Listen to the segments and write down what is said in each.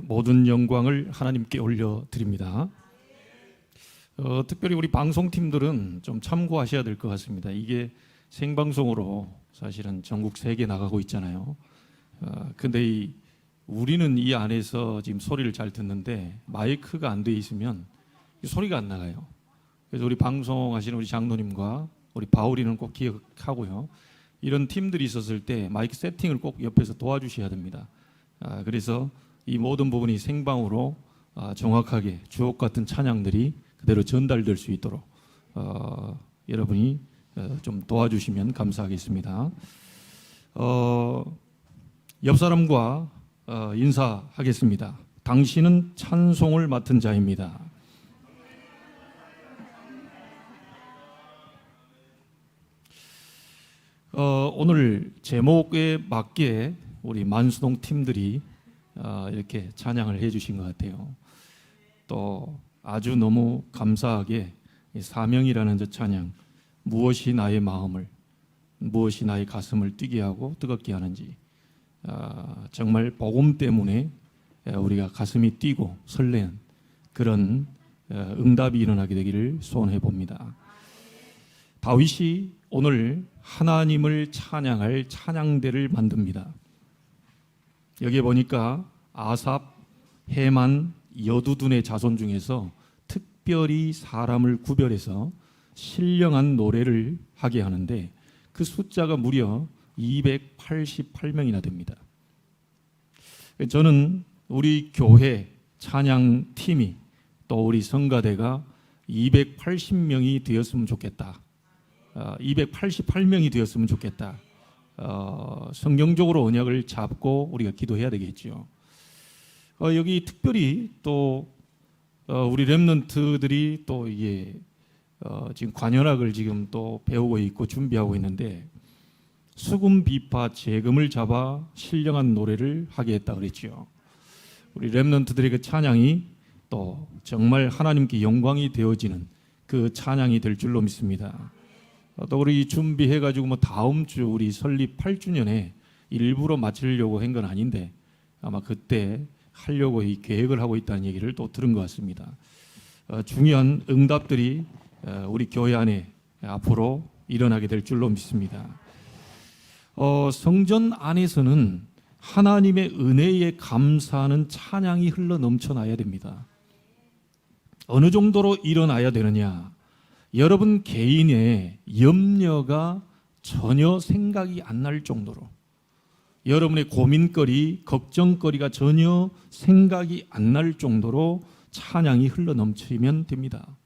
모든 영광을 하나님께 올려드립니다. 특별히 우리 방송팀들은 좀 참고하셔야 될 것 같습니다. 이게 생방송으로 사실은 전국 세계에 나가고 있잖아요. 근데 우리는 이 안에서 지금 소리를 잘 듣는데 마이크가 안 돼 있으면 소리가 안 나가요. 그래서 우리 방송하시는 우리 장로님과 우리 바울이는 꼭 기억하고요. 이런 팀들이 있었을 때 마이크 세팅을 꼭 옆에서 도와주셔야 됩니다. 그래서 이 모든 부분이 생방으로 정확하게 주옥 같은 찬양들이 그대로 전달될 수 있도록 여러분이 좀 도와주시면 감사하겠습니다. 옆 사람과 인사하겠습니다. 당신은 찬송을 맡은 자입니다. 오늘 제목에 맞게 우리 만수동 팀들이 이렇게 찬양을 해주신 것 같아요. 또 아주 너무 감사하게 사명이라는 저 찬양, 무엇이 나의 마음을, 무엇이 나의 가슴을 뛰게 하고 뜨겁게 하는지, 정말 복음 때문에 우리가 가슴이 뛰고 설레는 그런 응답이 일어나게 되기를 소원해 봅니다. 다윗이 오늘 하나님을 찬양할 찬양대를 만듭니다. 여기에 보니까 아삽, 헤만, 여두둔의 자손 중에서 특별히 사람을 구별해서 신령한 노래를 하게 하는데 그 숫자가 무려 288명이나 됩니다. 저는 우리 교회 찬양팀이 또 우리 성가대가 280명이 되었으면 좋겠다. 288명이 되었으면 좋겠다. 성경적으로 언약을 잡고 우리가 기도해야 되겠죠. 여기 특별히 또 우리 렘넌트들이 또 이게 지금 관현악을 지금 또 배우고 있고 준비하고 있는데 수금 비파 재금을 잡아 신령한 노래를 하게 했다 그랬죠. 우리 렘넌트들의 그 찬양이 또 정말 하나님께 영광이 되어지는 그 찬양이 될 줄로 믿습니다. 또 우리 준비해가지고 뭐 다음 주 우리 설립 8주년에 일부러 마치려고 한 건 아닌데 아마 그때 하려고 이 계획을 하고 있다는 얘기를 또 들은 것 같습니다. 중요한 응답들이 우리 교회 안에 앞으로 일어나게 될 줄로 믿습니다. 성전 안에서는 하나님의 은혜에 감사하는 찬양이 흘러 넘쳐나야 됩니다. 어느 정도로 일어나야 되느냐? 여러분 개인의 염려가 전혀 생각이 안 날 정도로, 여러분의 고민거리, 걱정거리가 전혀 생각이 안 날 정도로 찬양이 흘러 넘치면 됩니다.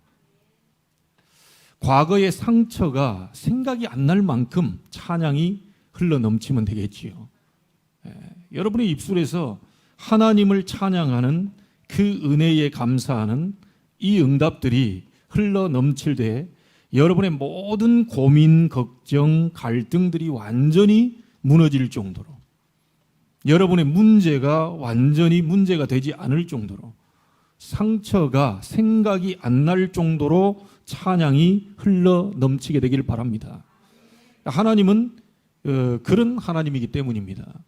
과거의 상처가 생각이 안 날 만큼 찬양이 흘러 넘치면 되겠지요. 여러분의 입술에서 하나님을 찬양하는 그 은혜에 감사하는 이 응답들이 흘러 넘칠 때 여러분의 모든 고민, 걱정, 갈등들이 완전히 무너질 정도로, 여러분의 문제가 완전히 문제가 되지 않을 정도로, 상처가 생각이 안 날 정도로 찬양이 흘러 넘치게 되길 바랍니다. 하나님은 그런 하나님이기 때문입니다.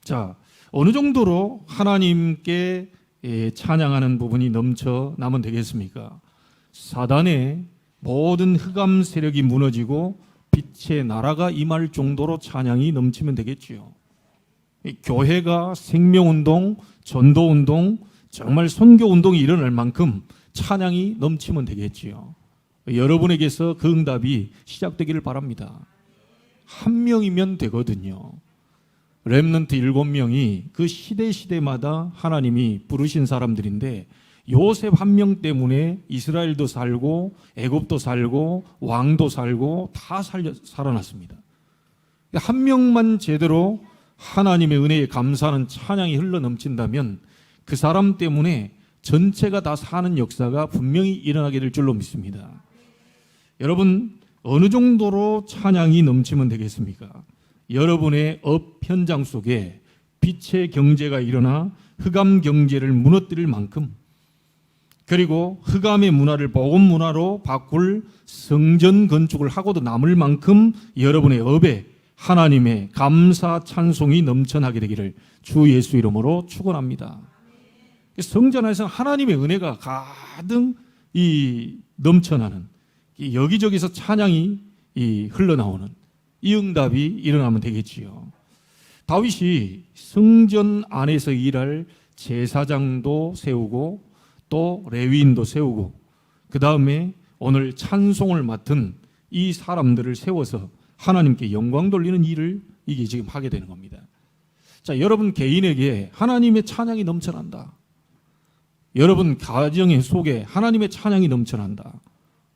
자, 어느 정도로 하나님께 찬양하는 부분이 넘쳐나면 되겠습니까? 사단의 모든 흑암 세력이 무너지고 빛의 나라가 임할 정도로 찬양이 넘치면 되겠지요. 교회가 생명운동, 전도운동, 정말 선교운동이 일어날 만큼 찬양이 넘치면 되겠지요. 여러분에게서 그 응답이 시작되기를 바랍니다. 한 명이면 되거든요. 렘넌트 7명이 그 시대마다 하나님이 부르신 사람들인데 요셉 한 명 때문에 이스라엘도 살고 애굽도 살고 왕도 살고 다 살아났습니다. 한 명만 제대로 하나님의 은혜에 감사하는 찬양이 흘러 넘친다면 그 사람 때문에 전체가 다 사는 역사가 분명히 일어나게 될 줄로 믿습니다. 여러분, 어느 정도로 찬양이 넘치면 되겠습니까? 여러분의 업 현장 속에 빛의 경제가 일어나 흑암 경제를 무너뜨릴 만큼, 그리고 흑암의 문화를 복음 문화로 바꿀 성전 건축을 하고도 남을 만큼 여러분의 업에 하나님의 감사 찬송이 넘쳐나게 되기를 주 예수 이름으로 축원합니다. 성전 안에서 하나님의 은혜가 가득 넘쳐나는 여기저기서 찬양이 흘러나오는 이 응답이 일어나면 되겠지요. 다윗이 성전 안에서 일할 제사장도 세우고 또 레위인도 세우고 그 다음에 오늘 찬송을 맡은 이 사람들을 세워서 하나님께 영광 돌리는 일을 이게 지금 하게 되는 겁니다. 자, 여러분 개인에게 하나님의 찬양이 넘쳐난다. 여러분 가정의 속에 하나님의 찬양이 넘쳐난다.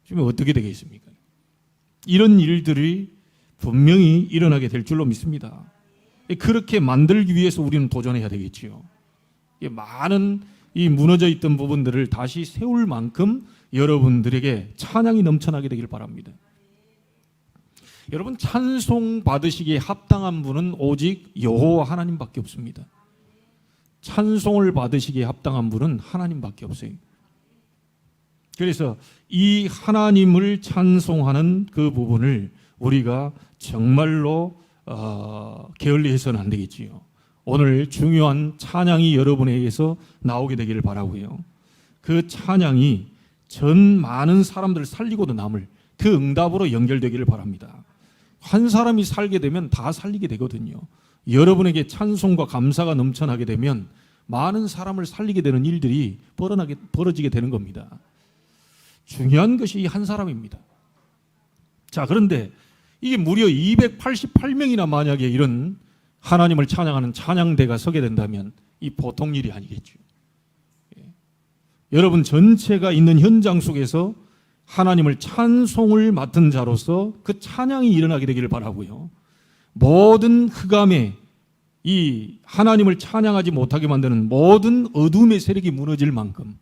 지금 어떻게 되겠습니까? 이런 일들이 분명히 일어나게 될 줄로 믿습니다. 그렇게 만들기 위해서 우리는 도전해야 되겠지요. 많은 이 무너져 있던 부분들을 다시 세울 만큼 여러분들에게 찬양이 넘쳐나게 되길 바랍니다. 여러분 찬송 받으시기에 합당한 분은 오직 여호와 하나님밖에 없습니다. 찬송을 받으시기에 합당한 분은 하나님밖에 없어요. 그래서 이 하나님을 찬송하는 그 부분을 우리가 정말로 게을리해서는 안 되겠지요. 오늘 중요한 찬양이 여러분에게서 나오게 되기를 바라고요. 그 찬양이 전 많은 사람들을 살리고도 남을 그 응답으로 연결되기를 바랍니다. 한 사람이 살게 되면 다 살리게 되거든요. 여러분에게 찬송과 감사가 넘쳐나게 되면 많은 사람을 살리게 되는 일들이 벌어지게 되는 겁니다. 중요한 것이 이 한 사람입니다. 자, 그런데 이게 무려 288명이나 만약에 이런 하나님을 찬양하는 찬양대가 서게 된다면 이 보통 일이 아니겠죠. 여러분 전체가 있는 현장 속에서 하나님을 찬송을 맡은 자로서 그 찬양이 일어나게 되기를 바라고요. 모든 흑암에 이 하나님을 찬양하지 못하게 만드는 모든 어둠의 세력이 무너질 만큼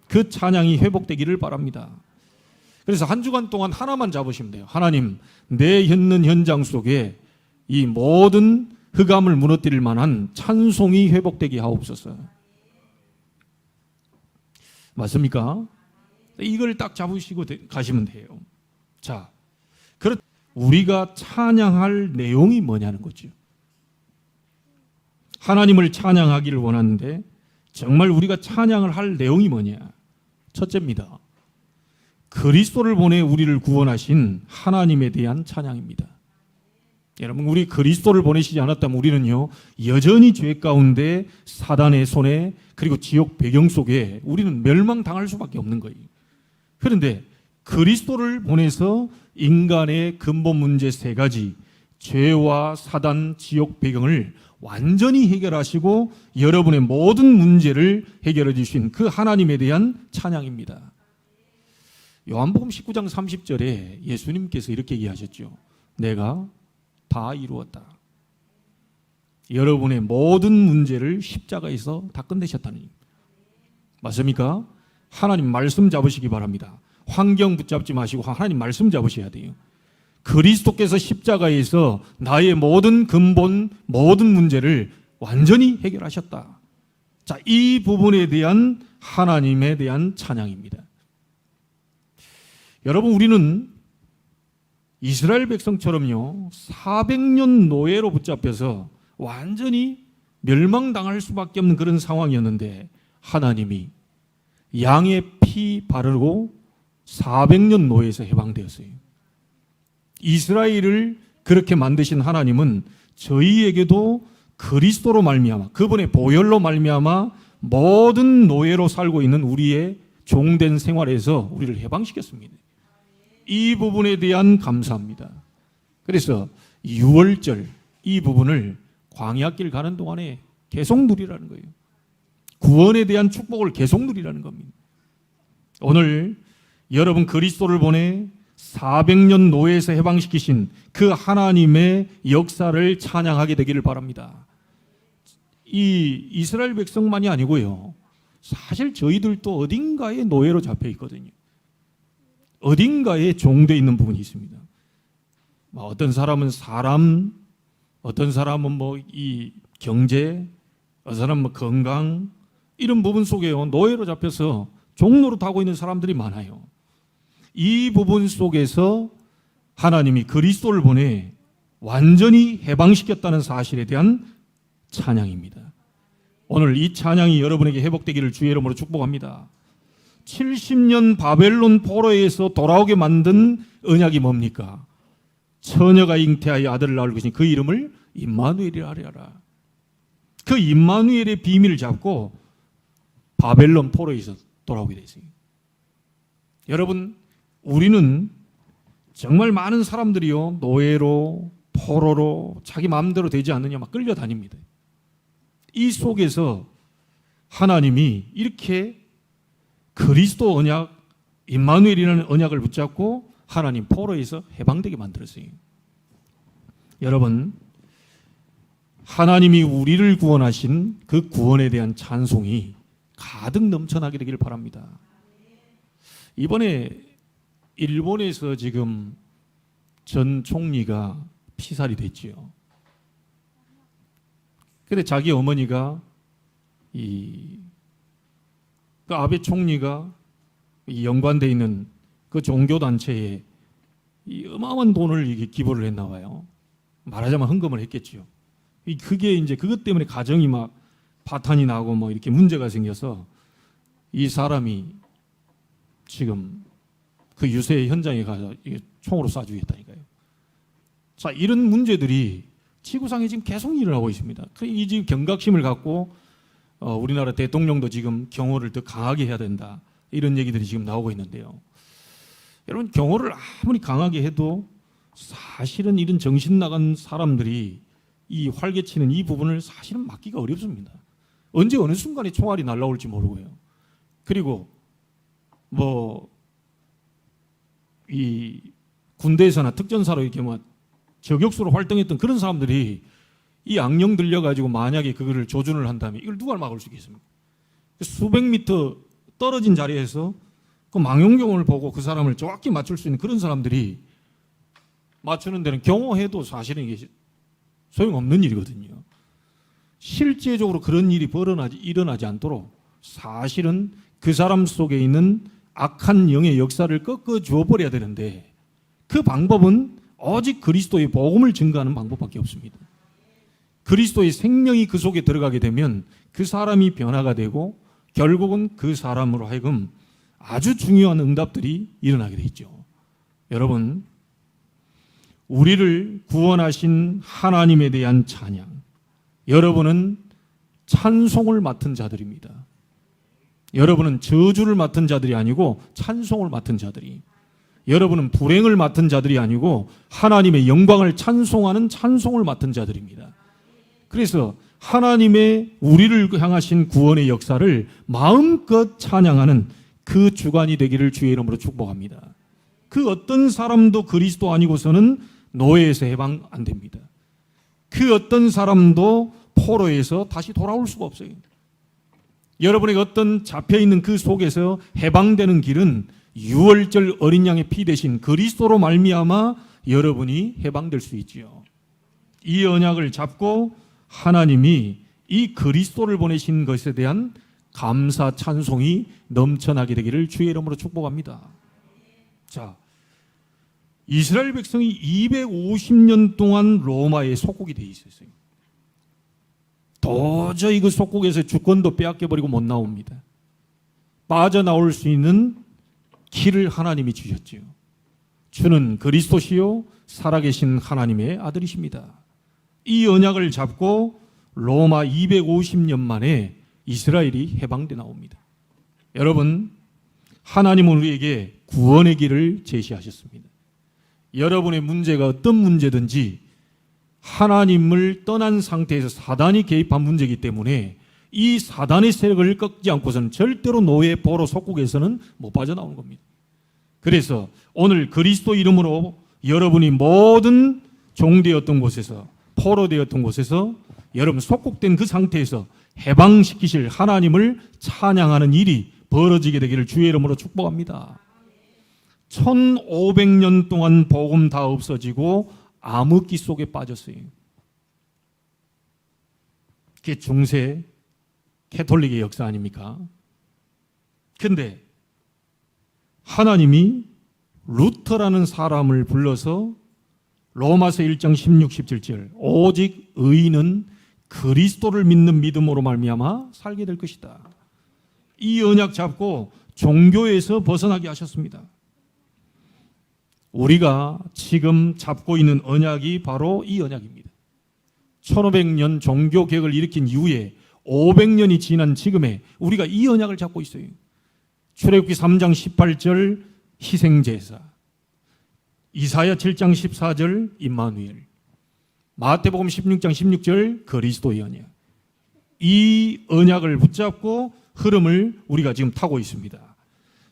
그 찬양이 회복되기를 바랍니다. 그래서 한 주간 동안 하나만 잡으시면 돼요. 하나님, 내 있는 현장 속에 이 모든 흑암을 무너뜨릴 만한 찬송이 회복되게 하옵소서. 맞습니까? 이걸 딱 잡으시고 가시면 돼요. 자, 우리가 찬양할 내용이 뭐냐는 거죠. 하나님을 찬양하기를 원하는데 정말 우리가 찬양을 할 내용이 뭐냐? 첫째입니다. 그리스도를 보내 우리를 구원하신 하나님에 대한 찬양입니다. 여러분, 우리 그리스도를 보내시지 않았다면 우리는요 여전히 죄 가운데 사단의 손에 그리고 지옥 배경 속에 우리는 멸망당할 수밖에 없는 거예요. 그런데 그리스도를 보내서 인간의 근본 문제 세 가지, 죄와 사단, 지옥 배경을 완전히 해결하시고 여러분의 모든 문제를 해결해 주신 그 하나님에 대한 찬양입니다. 요한복음 19장 30절에 예수님께서 이렇게 얘기하셨죠. 내가 다 이루었다. 여러분의 모든 문제를 십자가에서 다 끝내셨다는 님. 맞습니까? 하나님 말씀 잡으시기 바랍니다. 환경 붙잡지 마시고 하나님 말씀 잡으셔야 돼요. 그리스도께서 십자가에서 나의 모든 근본, 모든 문제를 완전히 해결하셨다. 자, 이 부분에 대한 하나님에 대한 찬양입니다. 여러분, 우리는 이스라엘 백성처럼요 400년 노예로 붙잡혀서 완전히 멸망당할 수밖에 없는 그런 상황이었는데 하나님이 양의 피 바르고 400년 노예에서 해방되었어요. 이스라엘을 그렇게 만드신 하나님은 저희에게도 그리스도로 말미암아 그분의 보혈로 말미암아 모든 노예로 살고 있는 우리의 종된 생활에서 우리를 해방시켰습니다. 이 부분에 대한 감사합니다. 그래서 6월절 이 부분을 광야길 가는 동안에 계속 누리라는 거예요. 구원에 대한 축복을 계속 누리라는 겁니다. 오늘 여러분 그리스도를 보내 400년 노예에서 해방시키신 그 하나님의 역사를 찬양하게 되기를 바랍니다. 이 이스라엘 백성만이 아니고요. 사실 저희들도 어딘가에 노예로 잡혀 있거든요. 어딘가에 종되어 있는 부분이 있습니다. 어떤 사람은 사람, 어떤 사람은 이 경제, 어떤 사람은 건강 이런 부분 속에요. 노예로 잡혀서 종노릇하고 있는 사람들이 많아요. 이 부분 속에서 하나님이 그리스도를 보내 완전히 해방시켰다는 사실에 대한 찬양입니다. 오늘 이 찬양이 여러분에게 회복되기를 주의 이름으로 축복합니다. 70년 바벨론 포로에서 돌아오게 만든 언약이 뭡니까? 처녀가 잉태하여 아들을 낳을 것이니 그 이름을 임마누엘이라 하리라. 그 임마누엘의 비밀을 잡고 바벨론 포로에서 돌아오게 됐어요. 여러분, 우리는 정말 많은 사람들이요, 노예로, 포로로, 자기 마음대로 되지 않느냐 막 끌려다닙니다. 이 속에서 하나님이 이렇게 그리스도 언약, 임마누엘이라는 언약을 붙잡고 하나님 포로에서 해방되게 만들었어요. 여러분, 하나님이 우리를 구원하신 그 구원에 대한 찬송이 가득 넘쳐나게 되기를 바랍니다. 이번에 일본에서 지금 전 총리가 피살이 됐지요. 근데 자기 어머니가 그 아베 총리가 연관되어 있는 그 종교단체에 이 어마어마한 돈을 이게 기부를 했나 봐요. 말하자면 헌금을 했겠지요. 그게 이제 그것 때문에 가정이 막 파탄이 나고 뭐 이렇게 문제가 생겨서 이 사람이 지금 그 유세 현장에 가서 총으로 쏴 죽였다니까요. 자, 이런 문제들이 지구상에 지금 계속 일어나고 있습니다. 이 지금 경각심을 갖고 우리나라 대통령도 지금 경호를 더 강하게 해야 된다, 이런 얘기들이 지금 나오고 있는데요. 여러분, 경호를 아무리 강하게 해도 사실은 이런 정신 나간 사람들이 이 활개치는 이 부분을 사실은 막기가 어렵습니다. 언제 어느 순간에 총알이 날라올지 모르고요. 그리고 뭐 이 군대에서나 특전사로 이렇게 뭐 저격수로 활동했던 그런 사람들이 이 악령 들려가지고 만약에 그거를 조준을 한다면 이걸 누가 막을 수 있겠습니까? 수백 미터 떨어진 자리에서 그 망원경을 보고 그 사람을 정확히 맞출 수 있는 그런 사람들이 맞추는 데는 경호해도 사실은 이게 소용없는 일이거든요. 실제적으로 그런 일이 일어나지 않도록 사실은 그 사람 속에 있는 악한 영의 역사를 꺾어 주어버려야 되는데, 그 방법은 오직 그리스도의 복음을 증거하는 방법밖에 없습니다. 그리스도의 생명이 그 속에 들어가게 되면 그 사람이 변화가 되고 결국은 그 사람으로 하여금 아주 중요한 응답들이 일어나게 되죠. 여러분, 우리를 구원하신 하나님에 대한 찬양, 여러분은 찬송을 맡은 자들입니다. 여러분은 저주를 맡은 자들이 아니고 찬송을 맡은 자들이, 여러분은 불행을 맡은 자들이 아니고 하나님의 영광을 찬송하는 찬송을 맡은 자들입니다. 그래서 하나님의 우리를 향하신 구원의 역사를 마음껏 찬양하는 그 주간이 되기를 주의 이름으로 축복합니다. 그 어떤 사람도 그리스도 아니고서는 노예에서 해방 안 됩니다. 그 어떤 사람도 포로에서 다시 돌아올 수가 없어요. 여러분에게 어떤 잡혀있는 그 속에서 해방되는 길은 유월절 어린 양의 피 대신 그리스도로 말미암아 여러분이 해방될 수 있지요. 이 언약을 잡고 하나님이 이 그리스도를 보내신 것에 대한 감사 찬송이 넘쳐나게 되기를 주의 이름으로 축복합니다. 자, 이스라엘 백성이 250년 동안 로마의 속국이 되어 있었어요. 도저히 그 속국에서 주권도 빼앗겨버리고 못 나옵니다. 빠져나올 수 있는 길을 하나님이 주셨지요. 주는 그리스도시요 살아계신 하나님의 아들이십니다. 이 언약을 잡고 로마 250년 만에 이스라엘이 해방돼 나옵니다. 여러분, 하나님은 우리에게 구원의 길을 제시하셨습니다. 여러분의 문제가 어떤 문제든지 하나님을 떠난 상태에서 사단이 개입한 문제이기 때문에 이 사단의 세력을 꺾지 않고서는 절대로 노예 포로 속국에서는 못 빠져나오는 겁니다. 그래서 오늘 그리스도 이름으로 여러분이 모든 종되었던 곳에서, 포로되었던 곳에서 여러분 속국된 그 상태에서 해방시키실 하나님을 찬양하는 일이 벌어지게 되기를 주의 이름으로 축복합니다. 1500년 동안 복음 다 없어지고 암흑기 속에 빠졌어요. 그게 중세 캐톨릭의 역사 아닙니까? 근데 하나님이 루터라는 사람을 불러서 로마서 1장 16, 17절 오직 의인은 그리스도를 믿는 믿음으로 말미암아 살게 될 것이다. 이 언약 잡고 종교에서 벗어나게 하셨습니다. 우리가 지금 잡고 있는 언약이 바로 이 언약입니다. 1500년 종교개혁을 일으킨 이후에 500년이 지난 지금에 우리가 이 언약을 잡고 있어요. 출애굽기 3장 18절 희생제사, 이사야 7장 14절 임마누엘, 마태복음 16장 16절 그리스도의 언약. 이 언약을 붙잡고 흐름을 우리가 지금 타고 있습니다.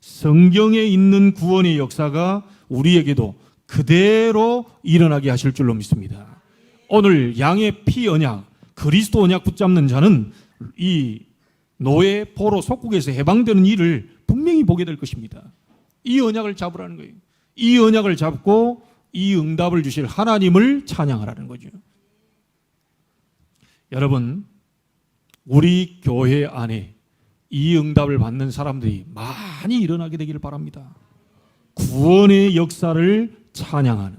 성경에 있는 구원의 역사가 우리에게도 그대로 일어나게 하실 줄로 믿습니다. 오늘 양의 피 언약, 그리스도 언약 붙잡는 자는 이 노예 포로 속국에서 해방되는 일을 분명히 보게 될 것입니다. 이 언약을 잡으라는 거예요. 이 언약을 잡고 이 응답을 주실 하나님을 찬양하라는 거죠. 여러분, 우리 교회 안에 이 응답을 받는 사람들이 많이 일어나게 되기를 바랍니다. 구원의 역사를 찬양하는,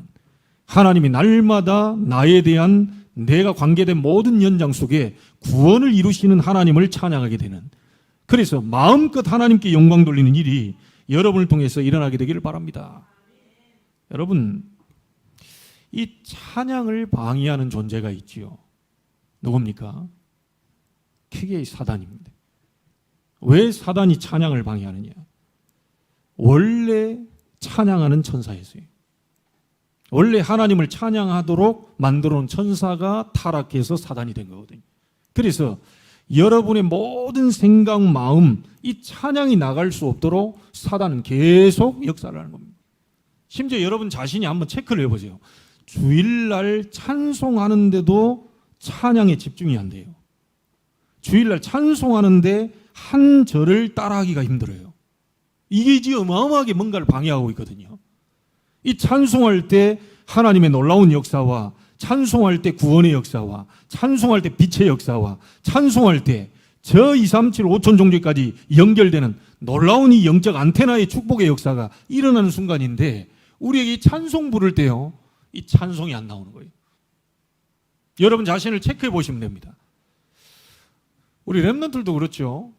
하나님이 날마다 나에 대한 내가 관계된 모든 연장 속에 구원을 이루시는 하나님을 찬양하게 되는, 그래서 마음껏 하나님께 영광 돌리는 일이 여러분을 통해서 일어나게 되기를 바랍니다. 여러분, 이 찬양을 방해하는 존재가 있지요. 누굽니까? 크게 사단입니다. 왜 사단이 찬양을 방해하느냐? 원래 찬양하는 천사였어요. 원래 하나님을 찬양하도록 만들어 놓은 천사가 타락해서 사단이 된 거거든요. 그래서 여러분의 모든 생각, 마음, 이 찬양이 나갈 수 없도록 사단은 계속 역사를 하는 겁니다. 심지어 여러분 자신이 한번 체크를 해보세요. 주일날 찬송하는데도 찬양에 집중이 안 돼요. 주일날 찬송하는데 한 절을 따라하기가 힘들어요. 이게 지금 어마어마하게 뭔가를 방해하고 있거든요. 이 찬송할 때 하나님의 놀라운 역사와, 찬송할 때 구원의 역사와, 찬송할 때 빛의 역사와, 찬송할 때 저 2, 3, 7, 5천 종족까지 연결되는 놀라운 이 영적 안테나의 축복의 역사가 일어나는 순간인데, 우리에게 이 찬송 부를 때요, 이 찬송이 안 나오는 거예요. 여러분 자신을 체크해 보시면 됩니다. 우리 랩런트들도 그렇죠.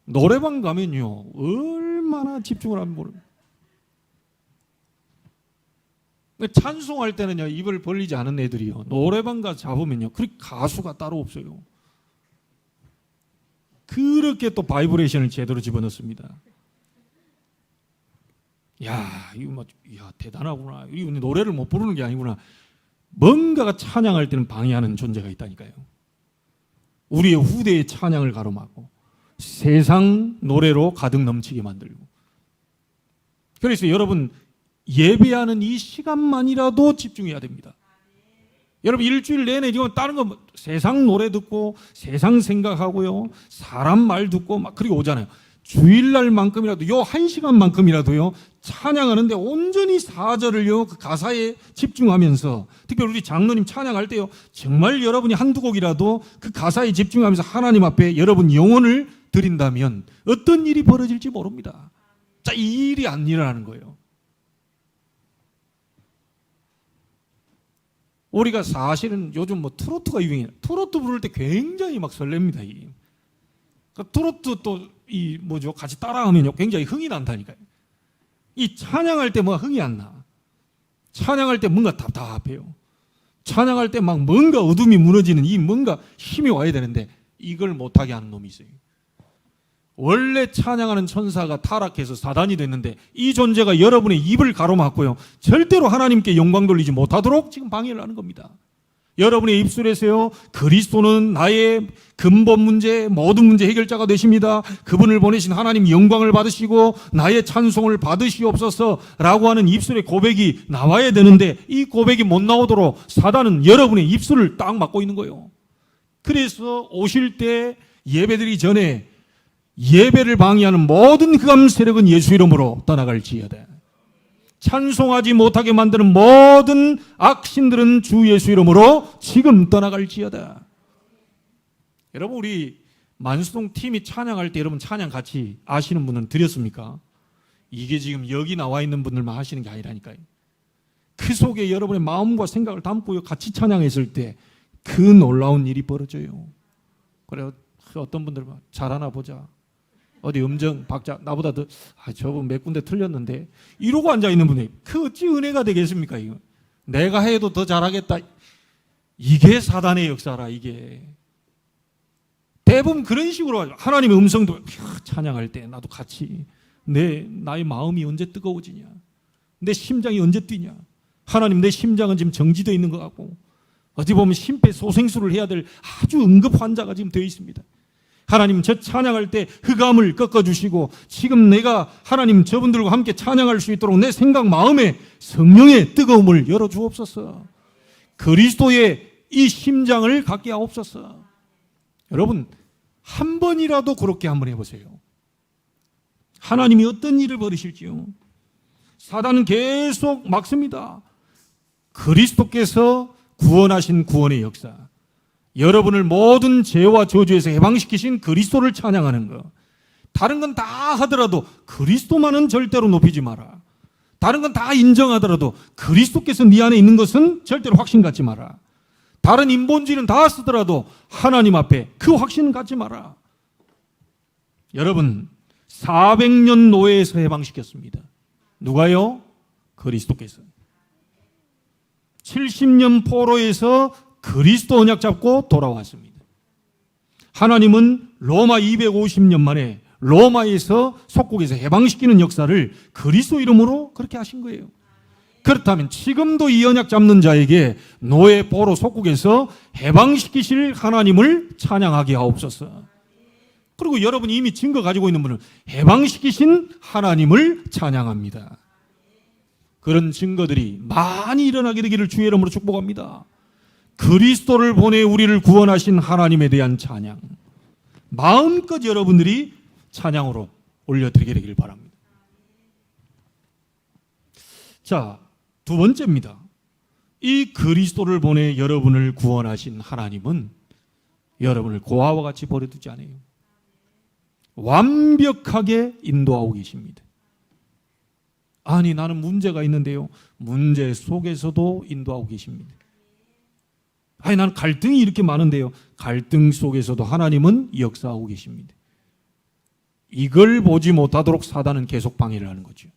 노래방 가면요, 얼마나 집중을 하면 모릅니다. 찬송할 때는요, 입을 벌리지 않은 애들이요, 노래방 가서 잡으면요, 그 가수가 따로 없어요. 그렇게 또 바이브레이션을 제대로 집어넣습니다. 야, 이거 뭐, 야, 대단하구나. 이거 노래를 못 부르는 게 아니구나. 뭔가가 찬양할 때는 방해하는 존재가 있다니까요. 우리의 후대의 찬양을 가로막고 세상 노래로 가득 넘치게 만들고. 그래서 여러분, 예배하는 이 시간만이라도 집중해야 됩니다. 여러분 일주일 내내 지금 다른 거 세상 노래 듣고 세상 생각하고요, 사람 말 듣고 막 그리고 오잖아요. 주일날만큼이라도 요 한 시간만큼이라도요 찬양하는데 온전히 4절을요 그 가사에 집중하면서, 특별히 우리 장로님 찬양할 때요 정말 여러분이 한두 곡이라도 그 가사에 집중하면서 하나님 앞에 여러분 영혼을 드린다면 어떤 일이 벌어질지 모릅니다. 자, 이 일이 안 일어나는 거예요. 우리가 사실은 요즘 뭐 트로트가 유행이에요. 트로트 부를 때 굉장히 막 설렙니다. 그러니까 트로트 또 이 뭐죠, 같이 따라하면요 굉장히 흥이 난다니까요. 이 찬양할 때 뭐 흥이 안 나. 찬양할 때 뭔가 답답해요. 찬양할 때 막 뭔가 어둠이 무너지는 이 뭔가 힘이 와야 되는데 이걸 못하게 하는 놈이 있어요. 원래 찬양하는 천사가 타락해서 사단이 됐는데 이 존재가 여러분의 입을 가로막고요 절대로 하나님께 영광 돌리지 못하도록 지금 방해를 하는 겁니다. 여러분의 입술에서요 그리스도는 나의 근본 문제, 모든 문제 해결자가 되십니다, 그분을 보내신 하나님 영광을 받으시고 나의 찬송을 받으시옵소서 라고 하는 입술의 고백이 나와야 되는데, 이 고백이 못 나오도록 사단은 여러분의 입술을 딱 막고 있는 거예요. 그래서 오실 때 예배드리기 전에 예배를 방해하는 모든 흑암 세력은 예수 이름으로 떠나갈지어다. 찬송하지 못하게 만드는 모든 악신들은 주 예수 이름으로 지금 떠나갈지어다. 여러분, 우리 만수동 팀이 찬양할 때 여러분 찬양 같이 아시는 분은 드렸습니까? 이게 지금 여기 나와 있는 분들만 하시는 게 아니라니까요. 그 속에 여러분의 마음과 생각을 담고 같이 찬양했을 때 그 놀라운 일이 벌어져요. 그래요. 어떤 분들은 잘하나 보자. 어디 음정 박자 나보다 더 저분 몇 군데 틀렸는데 이러고 앉아있는 분이 그 어찌 은혜가 되겠습니까? 이거 내가 해도 더 잘하겠다. 이게 사단의 역사라. 이게 대부분 그런 식으로 하죠. 하나님의 음성도 찬양할 때 나도 같이 나의 마음이 언제 뜨거워지냐, 내 심장이 언제 뛰냐. 하나님, 내 심장은 지금 정지되어 있는 것 같고 어디 보면 심폐소생술을 해야 될 아주 응급 환자가 지금 되어 있습니다. 하나님, 저 찬양할 때 흑암을 꺾어주시고 지금 내가 하나님 저분들과 함께 찬양할 수 있도록 내 생각 마음에 성령의 뜨거움을 열어주옵소서. 그리스도의 이 심장을 갖게 하옵소서. 여러분, 한 번이라도 그렇게 한번 해보세요. 하나님이 어떤 일을 벌이실지요. 사단은 계속 막습니다. 그리스도께서 구원하신 구원의 역사, 여러분을 모든 죄와 저주에서 해방시키신 그리스도를 찬양하는 것, 다른 건 다 하더라도 그리스도만은 절대로 높이지 마라. 다른 건 다 인정하더라도 그리스도께서 네 안에 있는 것은 절대로 확신 갖지 마라. 다른 인본주의는 다 쓰더라도 하나님 앞에 그 확신은 갖지 마라. 여러분, 400년 노예에서 해방시켰습니다. 누가요? 그리스도께서. 70년 포로에서 그리스도 언약 잡고 돌아왔습니다. 하나님은 로마 250년 만에 로마에서 속국에서 해방시키는 역사를 그리스도 이름으로 그렇게 하신 거예요. 그렇다면 지금도 이 언약 잡는 자에게 노예 포로 속국에서 해방시키실 하나님을 찬양하게 하옵소서. 그리고 여러분이 이미 증거 가지고 있는 분은 해방시키신 하나님을 찬양합니다. 그런 증거들이 많이 일어나게 되기를 주의 이름으로 축복합니다. 그리스도를 보내 우리를 구원하신 하나님에 대한 찬양, 마음껏 여러분들이 찬양으로 올려드리게 되기를 바랍니다. 자, 두 번째입니다. 이 그리스도를 보내 여러분을 구원하신 하나님은 여러분을 고아와 같이 버려두지 않아요. 완벽하게 인도하고 계십니다. 아니, 나는 문제가 있는데요. 문제 속에서도 인도하고 계십니다. 아니, 나는 갈등이 이렇게 많은데요. 갈등 속에서도 하나님은 역사하고 계십니다. 이걸 보지 못하도록 사단은 계속 방해를 하는 거죠.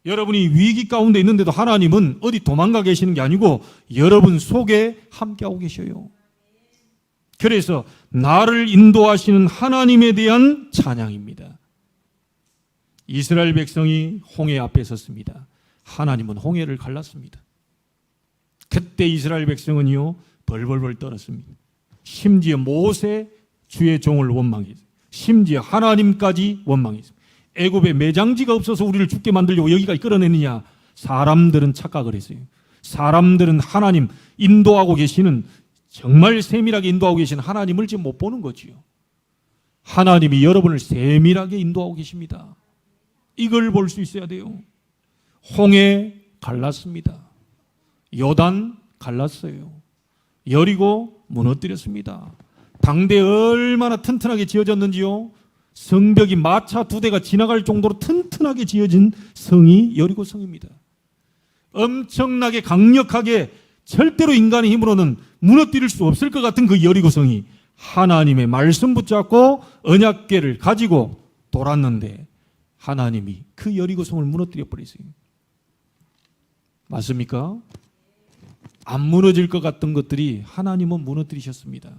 여러분이 위기 가운데 있는데도 하나님은 어디 도망가 계시는 게 아니고 여러분 속에 함께하고 계셔요. 그래서 나를 인도하시는 하나님에 대한 찬양입니다. 이스라엘 백성이 홍해 앞에 섰습니다. 하나님은 홍해를 갈랐습니다. 그때 이스라엘 백성은요, 벌벌벌 떨었습니다. 심지어 모세 주의 종을 원망했어요. 심지어 하나님까지 원망했습니다. 애굽에 매장지가 없어서 우리를 죽게 만들려고 여기까지 끌어내느냐. 사람들은 착각을 했어요. 사람들은 하나님 인도하고 계시는, 정말 세밀하게 인도하고 계시는 하나님을 지금 못 보는 거지요. 하나님이 여러분을 세밀하게 인도하고 계십니다. 이걸 볼 수 있어야 돼요. 홍해 갈랐습니다. 요단 갈랐어요. 여리고 무너뜨렸습니다. 당대 얼마나 튼튼하게 지어졌는지요. 성벽이 마차 2대가 지나갈 정도로 튼튼하게 지어진 성이 여리고 성입니다. 엄청나게 강력하게 절대로 인간의 힘으로는 무너뜨릴 수 없을 것 같은 그 여리고 성이 하나님의 말씀 붙잡고 언약궤를 가지고 돌았는데 하나님이 그 여리고 성을 무너뜨려 버렸어요. 맞습니까? 안 무너질 것 같던 것들이 하나님은 무너뜨리셨습니다.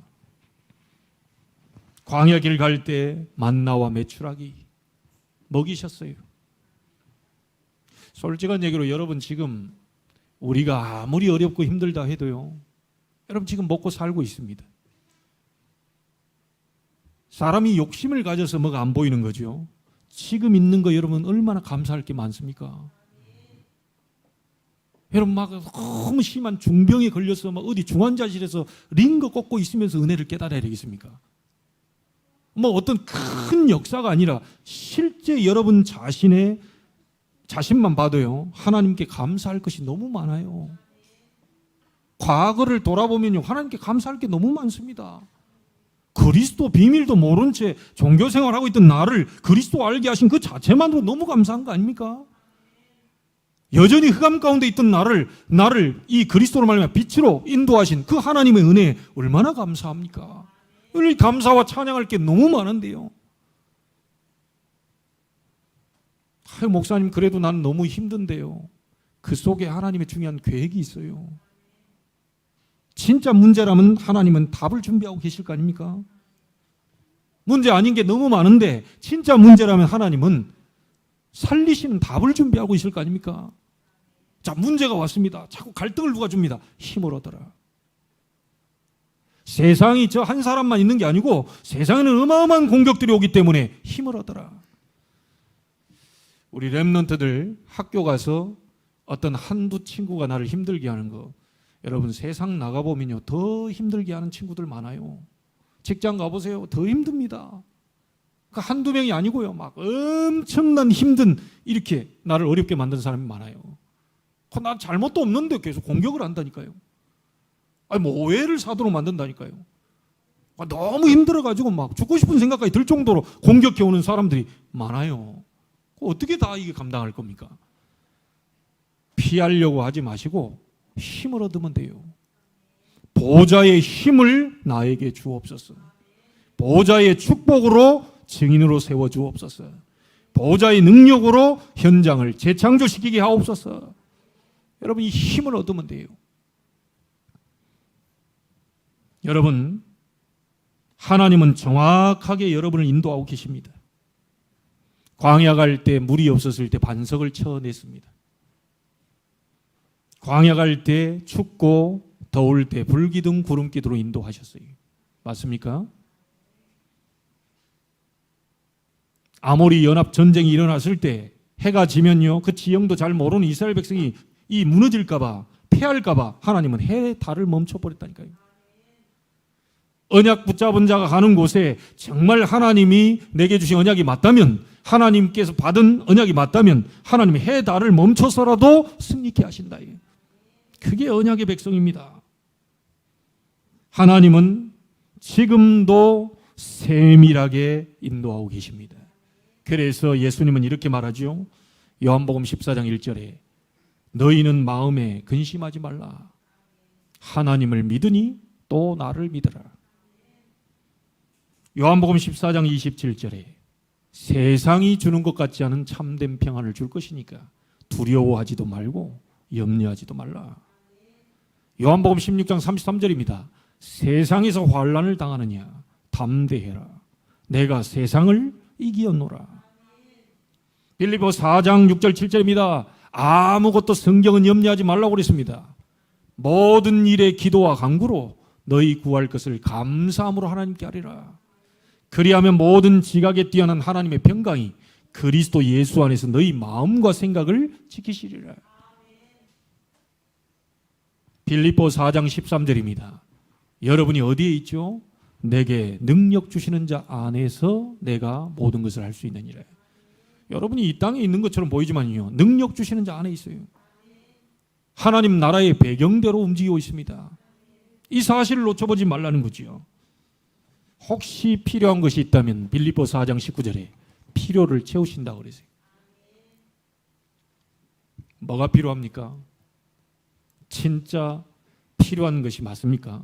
광야길 갈 때 만나와 메추라기 먹이셨어요. 솔직한 얘기로 여러분, 지금 우리가 아무리 어렵고 힘들다 해도요, 여러분 지금 먹고 살고 있습니다. 사람이 욕심을 가져서 뭐가 안 보이는 거죠. 지금 있는 거 여러분 얼마나 감사할 게 많습니까? 여러분 막 너무 심한 중병에 걸려서 막 어디 중환자실에서 링거 꽂고 있으면서 은혜를 깨달아야 되겠습니까? 뭐 어떤 큰 역사가 아니라 실제 여러분 자신만 봐도요, 하나님께 감사할 것이 너무 많아요. 과거를 돌아보면요, 하나님께 감사할 게 너무 많습니다. 그리스도 비밀도 모른 채 종교 생활하고 있던 나를 그리스도 알게 하신 그 자체만으로 너무 감사한 거 아닙니까? 여전히 흑암 가운데 있던 나를 이 그리스도로 말미암아 빛으로 인도하신 그 하나님의 은혜에 얼마나 감사합니까? 오늘 감사와 찬양할 게 너무 많은데요. 아유, 목사님 그래도 난 너무 힘든데요. 그 속에 하나님의 중요한 계획이 있어요. 진짜 문제라면 하나님은 답을 준비하고 계실 거 아닙니까? 문제 아닌 게 너무 많은데 진짜 문제라면 하나님은 살리시는 답을 준비하고 있을 거 아닙니까? 자, 문제가 왔습니다. 자꾸 갈등을 누가 줍니다. 힘을 얻어라. 세상이 저 한 사람만 있는 게 아니고 세상에는 어마어마한 공격들이 오기 때문에 힘을 얻어라. 우리 렘넌트들 학교 가서 어떤 한두 친구가 나를 힘들게 하는 거, 여러분 세상 나가보면요 더 힘들게 하는 친구들 많아요. 직장 가보세요. 더 힘듭니다. 그 한두 명이 아니고요. 막 엄청난 힘든 이렇게 나를 어렵게 만든 사람이 많아요. 난 잘못도 없는데 계속 공격을 한다니까요. 아니 뭐 오해를 사도록 만든다니까요. 너무 힘들어가지고 막 죽고 싶은 생각까지 들 정도로 공격해오는 사람들이 많아요. 어떻게 다 이게 감당할 겁니까? 피하려고 하지 마시고 힘을 얻으면 돼요. 보좌의 힘을 나에게 주옵소서. 보좌의 축복으로 증인으로 세워주옵소서. 보좌의 능력으로 현장을 재창조시키게 하옵소서. 여러분 이 힘을 얻으면 돼요. 여러분 하나님은 정확하게 여러분을 인도하고 계십니다. 광야 갈 때 물이 없었을 때 반석을 쳐냈습니다. 광야 갈 때 춥고 더울 때 불기둥 구름기둥으로 인도하셨어요. 맞습니까? 아모리 연합 전쟁이 일어났을 때 해가 지면요 그 지형도 잘 모르는 이스라엘 백성이 이 무너질까봐 패할까봐 하나님은 해 달을 멈춰버렸다니까요. 언약 붙잡은 자가 가는 곳에 정말 하나님이 내게 주신 언약이 맞다면, 하나님께서 받은 언약이 맞다면 하나님이 해 달을 멈춰서라도 승리케 하신다. 그게 언약의 백성입니다. 하나님은 지금도 세밀하게 인도하고 계십니다. 그래서 예수님은 이렇게 말하죠. 요한복음 14장 1절에 너희는 마음에 근심하지 말라. 하나님을 믿으니 또 나를 믿으라. 요한복음 14장 27절에 세상이 주는 것 같지 않은 참된 평안을 줄 것이니까 두려워하지도 말고 염려하지도 말라. 요한복음 16장 33절입니다. 세상에서 환난을 당하느냐 담대해라. 내가 세상을 이기었노라. 빌립보 4장 6절 7절입니다. 아무것도 성경은 염려하지 말라고 그랬습니다. 모든 일에 기도와 간구로 너희 구할 것을 감사함으로 하나님께 하리라. 그리하면 모든 지각에 뛰어난 하나님의 평강이 그리스도 예수 안에서 너희 마음과 생각을 지키시리라. 빌립보 4장 13절입니다. 여러분이 어디에 있죠? 내게 능력 주시는 자 안에서 내가 모든 것을 할 수 있느니라. 여러분이 이 땅에 있는 것처럼 보이지만요 능력 주시는 자 안에 있어요. 하나님 나라의 배경대로 움직이고 있습니다. 이 사실을 놓쳐보지 말라는 거지요. 혹시 필요한 것이 있다면 빌립보 4장 19절에 필요를 채우신다고 그랬어요. 뭐가 필요합니까? 진짜 필요한 것이 맞습니까?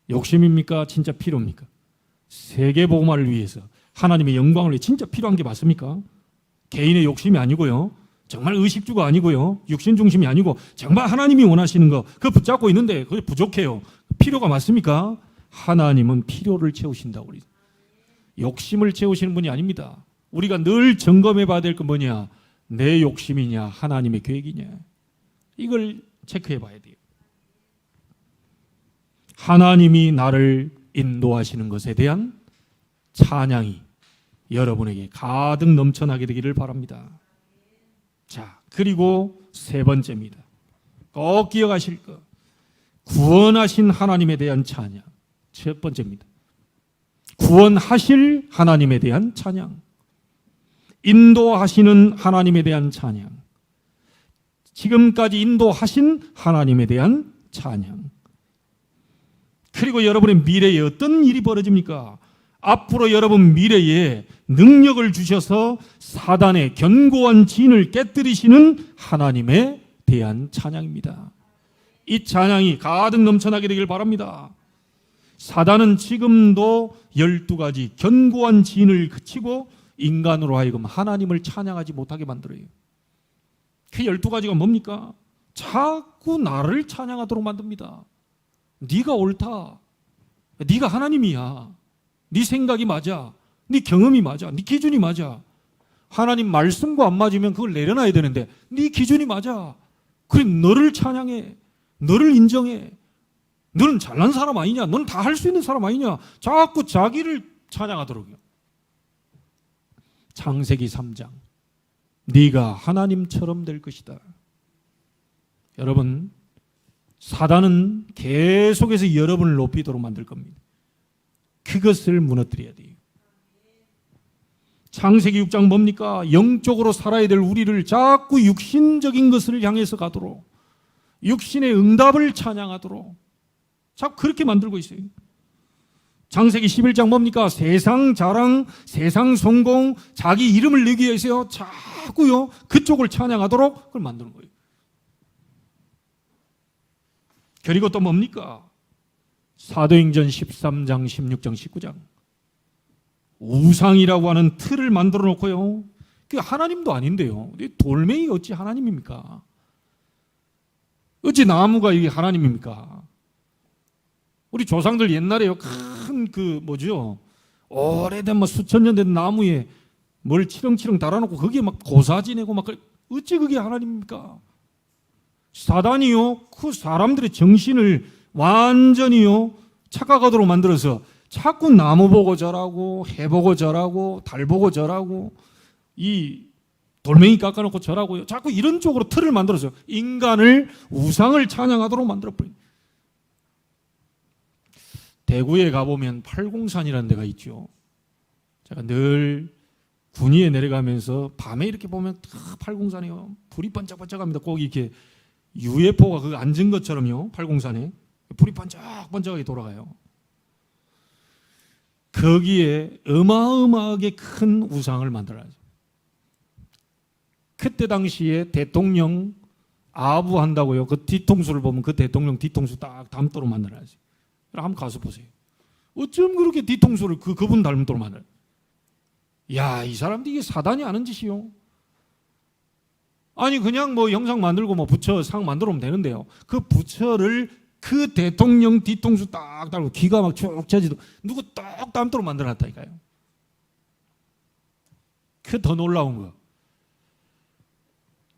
욕심입니까? 진짜 필요입니까? 세계복음화를 위해서 하나님의 영광을 위해 진짜 필요한 게 맞습니까? 개인의 욕심이 아니고요. 정말 의식주가 아니고요. 육신 중심이 아니고 정말 하나님이 원하시는 거 그거 붙잡고 있는데 그게 부족해요. 필요가 맞습니까? 하나님은 필요를 채우신다고 그래요. 욕심을 채우시는 분이 아닙니다. 우리가 늘 점검해 봐야 될 건 뭐냐? 내 욕심이냐 하나님의 계획이냐 이걸 체크해 봐야 돼요. 하나님이 나를 인도하시는 것에 대한 찬양이 여러분에게 가득 넘쳐나게 되기를 바랍니다. 자, 그리고 세 번째입니다. 꼭 기억하실 것. 구원하신 하나님에 대한 찬양. 첫 번째입니다. 구원하실 하나님에 대한 찬양. 인도하시는 하나님에 대한 찬양. 지금까지 인도하신 하나님에 대한 찬양. 그리고 여러분의 미래에 어떤 일이 벌어집니까? 앞으로 여러분 미래에 능력을 주셔서 사단의 견고한 진을 깨뜨리시는 하나님에 대한 찬양입니다. 이 찬양이 가득 넘쳐나게 되길 바랍니다. 사단은 지금도 12가지 견고한 진을 그치고 인간으로 하여금 하나님을 찬양하지 못하게 만들어요. 그 12가지가 뭡니까? 자꾸 나를 찬양하도록 만듭니다. 네가 옳다. 네가 하나님이야. 네 생각이 맞아. 네 경험이 맞아. 네 기준이 맞아. 하나님 말씀과 안 맞으면 그걸 내려놔야 되는데 네 기준이 맞아. 그래 너를 찬양해. 너를 인정해. 너는 잘난 사람 아니냐? 너는 다 할 수 있는 사람 아니냐? 자꾸 자기를 찬양하도록요. 창세기 3장. 네가 하나님처럼 될 것이다. 여러분, 사단은 계속해서 여러분을 높이도록 만들 겁니다. 그것을 무너뜨려야 돼요. 창세기 6장 뭡니까? 영적으로 살아야 될 우리를 자꾸 육신적인 것을 향해서 가도록, 육신의 응답을 찬양하도록 자꾸 그렇게 만들고 있어요. 창세기 11장 뭡니까? 세상 자랑, 세상 성공, 자기 이름을 내기 위해서요 자꾸요 그쪽을 찬양하도록 그걸 만드는 거예요. 그리고 또 뭡니까? 사도행전 13장, 16장, 19장 우상이라고 하는 틀을 만들어 놓고요, 그게 하나님도 아닌데요, 돌멩이 어찌 하나님입니까? 어찌 나무가 이게 하나님입니까? 우리 조상들 옛날에요 큰 그 뭐죠, 오래된 뭐 수천 년 된 나무에 뭘 치렁치렁 달아놓고 거기에 막 고사 지내고 막 어찌 그게 하나님입니까? 사단이요 그 사람들의 정신을 완전히요 착각하도록 만들어서 자꾸 나무 보고 절하고 해 보고 절하고 달 보고 절하고 이 돌멩이 깎아놓고 절하고요, 자꾸 이런 쪽으로 틀을 만들어서 인간을 우상을 찬양하도록 만들어버립니다. 대구에 가보면 팔공산이라는 데가 있죠. 제가 늘 군위에 내려가면서 밤에 이렇게 보면 팔공산이요 불이 반짝반짝합니다. 꼭 이렇게 UFO가 그거 앉은 것처럼요, 팔공산에 불이 반짝반짝하게 돌아가요. 거기에 어마어마하게 큰 우상을 만들어야죠. 그때 당시에 대통령 아부한다고요, 그 뒤통수를 보면 그 대통령 뒤통수 딱 닮도록 만들어야죠. 한번 가서 보세요. 어쩜 그렇게 뒤통수를 그분 닮도록 만들어요? 야, 이 사람들이 이게 사단이 아는 짓이요. 아니 그냥 뭐 영상 만들고 뭐 부처 상 만들어 오면 되는데요, 그 부처를 그 대통령 뒤통수 딱 달고 귀가 막 쭉 쳐지도 누구 딱 닮도록 만들어놨다니까요. 그 더 놀라운 거,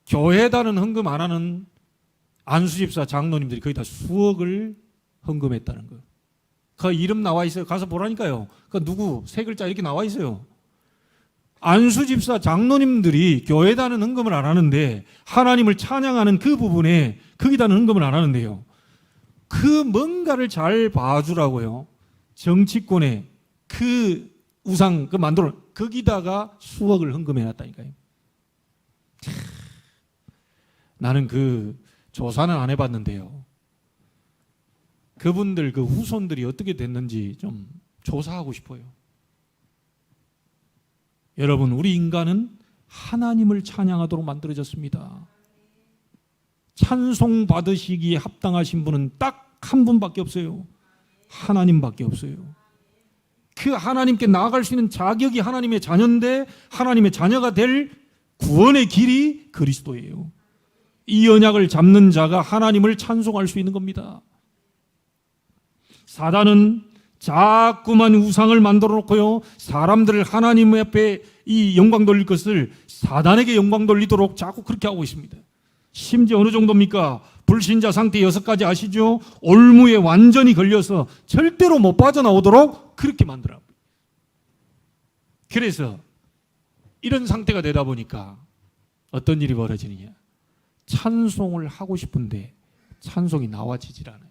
교회다는 헌금 안 하는 안수집사 장로님들이 거의 다 수억을 헌금했다는 거. 그 이름 나와 있어요. 가서 보라니까요. 그 누구 세 글자 이렇게 나와 있어요. 안수집사 장로님들이 교회다는 헌금을 안 하는데 하나님을 찬양하는 그 부분에 거기다는 헌금을 안 하는데요, 그 뭔가를 잘 봐주라고요, 정치권에 그 우상 그 만들어 거기다가 수억을 헌금해 놨다니까요. 나는 그 조사는 안 해봤는데요, 그분들 그 후손들이 어떻게 됐는지 좀 조사하고 싶어요. 여러분, 우리 인간은 하나님을 찬양하도록 만들어졌습니다. 찬송 받으시기에 합당하신 분은 딱 한 분밖에 없어요. 하나님밖에 없어요. 그 하나님께 나아갈 수 있는 자격이 하나님의 자녀인데 하나님의 자녀가 될 구원의 길이 그리스도예요. 이 언약을 잡는 자가 하나님을 찬송할 수 있는 겁니다. 사단은 자꾸만 우상을 만들어 놓고요, 사람들을 하나님 앞에 이 영광 돌릴 것을 사단에게 영광 돌리도록 자꾸 그렇게 하고 있습니다. 심지어 어느 정도입니까? 불신자 상태 6가지 아시죠? 올무에 완전히 걸려서 절대로 못 빠져나오도록 그렇게 만들어요. 그래서 이런 상태가 되다 보니까 어떤 일이 벌어지느냐, 찬송을 하고 싶은데 찬송이 나와지질 않아요.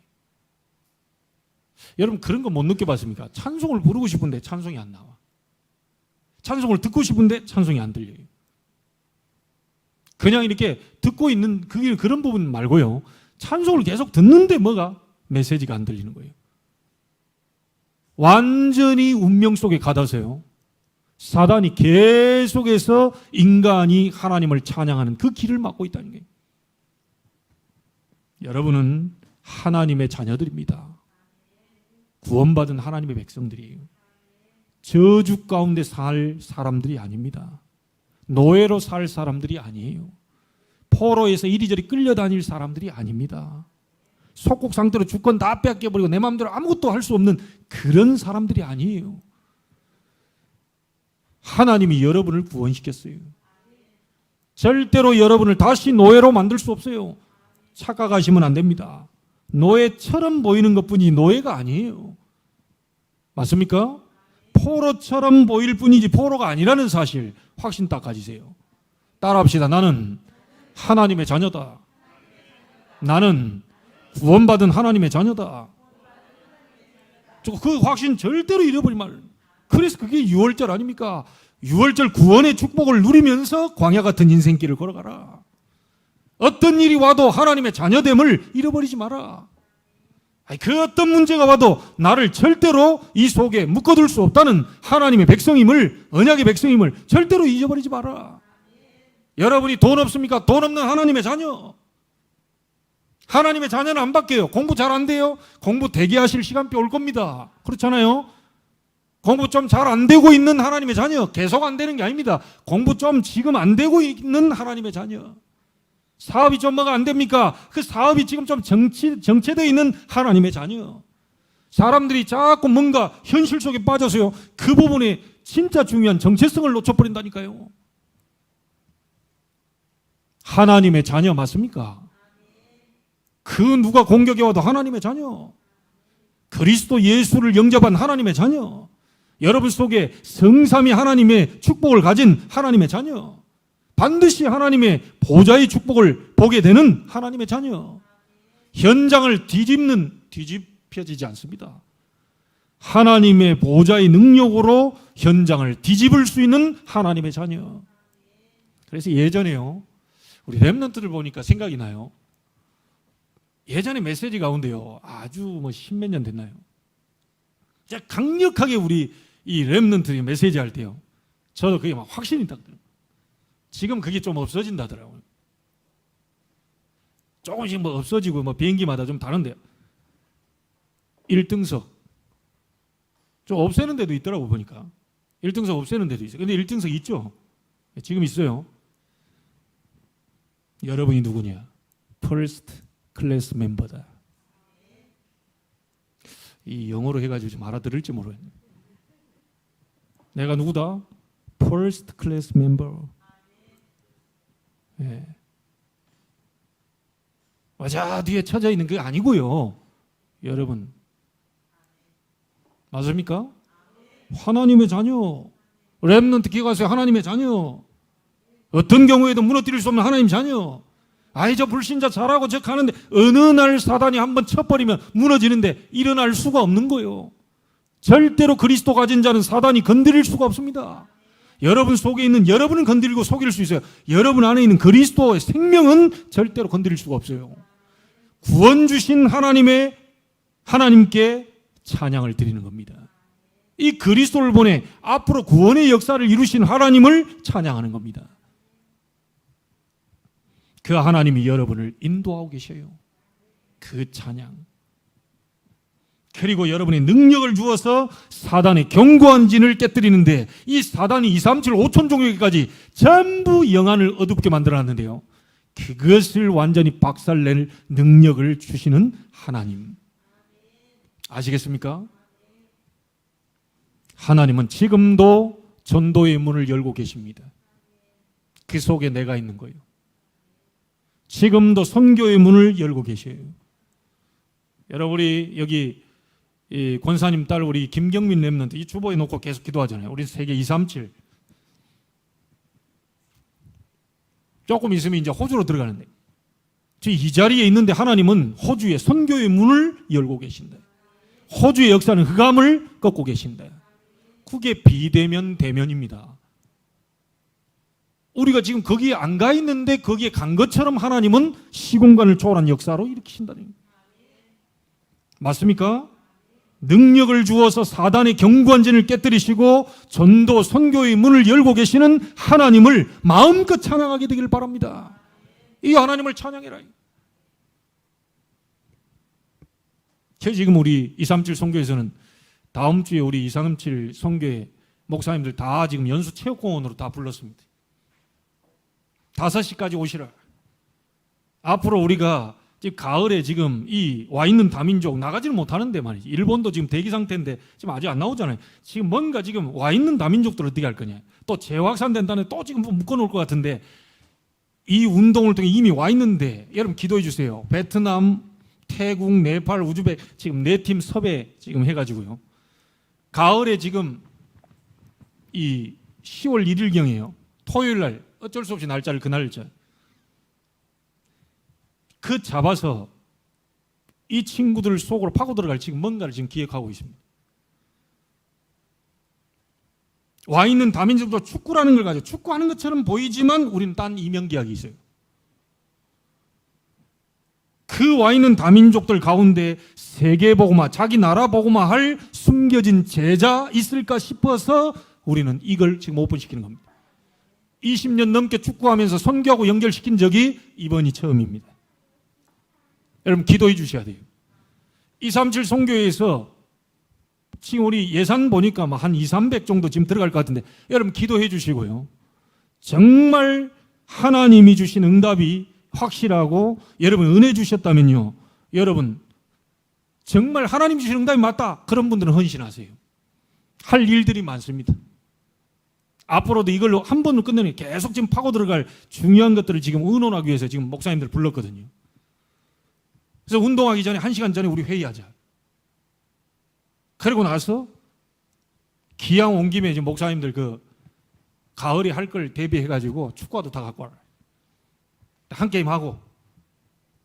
여러분 그런 거 못 느껴봤습니까? 찬송을 부르고 싶은데 찬송이 안 나와. 찬송을 듣고 싶은데 찬송이 안 들려요. 그냥 이렇게 듣고 있는 그런 부분 말고요, 찬송을 계속 듣는데 뭐가 메시지가 안 들리는 거예요. 완전히 운명 속에 가다서요, 사단이 계속해서 인간이 하나님을 찬양하는 그 길을 막고 있다는 거예요. 여러분은 하나님의 자녀들입니다. 구원받은 하나님의 백성들이에요. 저주 가운데 살 사람들이 아닙니다. 노예로 살 사람들이 아니에요. 포로에서 이리저리 끌려다닐 사람들이 아닙니다. 속국 상태로 주권 다 뺏겨버리고 내 마음대로 아무것도 할 수 없는 그런 사람들이 아니에요. 하나님이 여러분을 구원시켰어요. 절대로 여러분을 다시 노예로 만들 수 없어요. 착각하시면 안 됩니다. 노예처럼 보이는 것뿐이지 노예가 아니에요. 맞습니까? 포로처럼 보일 뿐이지 포로가 아니라는 사실 확신 딱 가지세요. 따라합시다. 나는 하나님의 자녀다. 나는 구원받은 하나님의 자녀다. 그 확신 절대로 잃어버리면 말. 그래서 그게 6월절 아닙니까? 6월절 구원의 축복을 누리면서 광야 같은 인생길을 걸어가라. 어떤 일이 와도 하나님의 자녀됨을 잃어버리지 마라. 그 어떤 문제가 와도 나를 절대로 이 속에 묶어둘 수 없다는 하나님의 백성임을, 언약의 백성임을 절대로 잊어버리지 마라. 여러분이 돈 없습니까? 돈 없는 하나님의 자녀. 하나님의 자녀는 안 바뀌어요. 공부 잘 안 돼요? 공부 대기하실 시간표 올 겁니다. 그렇잖아요? 공부 좀 잘 안 되고 있는 하나님의 자녀. 계속 안 되는 게 아닙니다. 공부 좀 지금 안 되고 있는 하나님의 자녀. 사업이 좀 뭐가 안 됩니까? 그 사업이 지금 좀 정체되어 있는 하나님의 자녀. 사람들이 자꾸 뭔가 현실 속에 빠져서요, 그 부분에 진짜 중요한 정체성을 놓쳐버린다니까요. 하나님의 자녀 맞습니까? 그 누가 공격해 와도 하나님의 자녀. 그리스도 예수를 영접한 하나님의 자녀. 여러분 속에 성삼위 하나님의 축복을 가진 하나님의 자녀. 반드시 하나님의 보좌의 축복을 보게 되는 하나님의 자녀. 현장을 뒤집혀지지 않습니다. 하나님의 보좌의 능력으로 현장을 뒤집을 수 있는 하나님의 자녀. 그래서 예전에요, 우리 렘넌트들 보니까 생각이 나요. 예전에 메시지 가운데요, 아주 뭐 십몇 년 됐나요? 진짜 강력하게 우리 이 렘넌트들이 메시지 할 때요, 저도 그게 막 확신이 딱 들어요. 지금 그게 좀 없어진다더라고요. 조금씩 뭐 없어지고 뭐 비행기마다 좀 다른데요. 1등석 좀 없애는 데도 있더라고 보니까. 1등석 없애는 데도 있어요. 근데 1등석 있죠? 지금 있어요. 여러분이 누구냐? First Class 멤버다. 이 영어로 해가지고 좀 알아들을지 모르겠네. 내가 누구다? First Class member. 예. 저 뒤에 쳐져 있는 게 아니고요. 여러분 맞습니까? 하나님의 자녀. 렘넌트 기가세 하나님의 자녀. 어떤 경우에도 무너뜨릴 수 없는 하나님 자녀. 저 불신자 잘하고 저 가는데 어느 날 사단이 한번 쳐버리면 무너지는데 일어날 수가 없는 거예요. 절대로 그리스도 가진 자는 사단이 건드릴 수가 없습니다. 여러분 속에 있는 여러분은 건드리고 속일 수 있어요. 여러분 안에 있는 그리스도의 생명은 절대로 건드릴 수가 없어요. 구원 주신 하나님께 찬양을 드리는 겁니다. 이 그리스도를 보내 앞으로 구원의 역사를 이루신 하나님을 찬양하는 겁니다. 그 하나님이 여러분을 인도하고 계셔요. 그 찬양. 그리고 여러분의 능력을 주어서 사단의 견고한 진을 깨뜨리는데, 이 사단이 2, 3, 7, 5천 종에게까지 전부 영안을 어둡게 만들어놨는데요, 그것을 완전히 박살낼 능력을 주시는 하나님. 아시겠습니까? 하나님은 지금도 전도의 문을 열고 계십니다. 그 속에 내가 있는 거예요. 지금도 선교의 문을 열고 계셔요. 여러분, 여기 이 권사님 딸 우리 김경민 렘넌트 이 주보에 놓고 계속 기도하잖아요. 우리 세계 237. 조금 있으면 이제 호주로 들어가는데, 지금 이 자리에 있는데 하나님은 호주의 선교의 문을 열고 계신다. 호주의 역사는 흑암을 꺾고 계신다. 그게 비대면 대면입니다. 우리가 지금 거기에 안 가 있는데 거기에 간 것처럼 하나님은 시공간을 초월한 역사로 일으키신다는 거예요. 맞습니까? 능력을 주어서 사단의 견고한 진을 깨뜨리시고 전도 선교의 문을 열고 계시는 하나님을 마음껏 찬양하게 되기를 바랍니다. 이 하나님을 찬양해라. 지금 우리 237 선교에서는 다음 주에 우리 237 선교회 목사님들 다 지금 연수 체육공원으로 다 불렀습니다. 5시까지 오시라. 앞으로 우리가 지금 가을에 지금 이 와 있는 다민족 나가지는 못하는데 말이지. 일본도 지금 대기 상태인데 지금 아직 안 나오잖아요. 지금 뭔가 지금 와 있는 다민족들 어떻게 할 거냐. 또 재확산된다는 또 지금 묶어놓을 것 같은데 이 운동을 통해 이미 와 있는데 여러분 기도해 주세요. 베트남, 태국, 네팔, 우즈벡 지금 4팀 섭외 지금 해가지고요. 가을에 지금 이 10월 1일경이에요. 토요일 날 어쩔 수 없이 날짜를 그날 그 잡아서 이 친구들 속으로 파고 들어갈 지금 뭔가를 지금 기획하고 있습니다. 와 있는 다민족도 축구라는 걸 가지고 축구하는 것처럼 보이지만 우리는 딴 이면기약이 있어요. 그 와 있는 다민족들 가운데 세계 보고마, 자기 나라 보고마 할 숨겨진 제자 있을까 싶어서 우리는 이걸 지금 오픈시키는 겁니다. 20년 넘게 축구하면서 선교하고 연결시킨 적이 이번이 처음입니다. 여러분 기도해 주셔야 돼요. 237 선교회에서 지금 우리 예산 보니까 한 200-300 정도 지금 들어갈 것 같은데 여러분 기도해 주시고요. 정말 하나님이 주신 응답이 확실하고 여러분 은혜 주셨다면요. 여러분 정말 하나님 주신 응답이 맞다. 그런 분들은 헌신하세요. 할 일들이 많습니다. 앞으로도 이걸로 한 번으로 끝내는 계속 지금 파고 들어갈 중요한 것들을 지금 의논하기 위해서 지금 목사님들 불렀거든요. 그래서 운동하기 전에 1시간 전에 우리 회의하자. 그리고 나서 기왕 온 김에 지금 목사님들 그 가을에 할 걸 대비해가지고 축구화도 다 갖고 와라. 한 게임 하고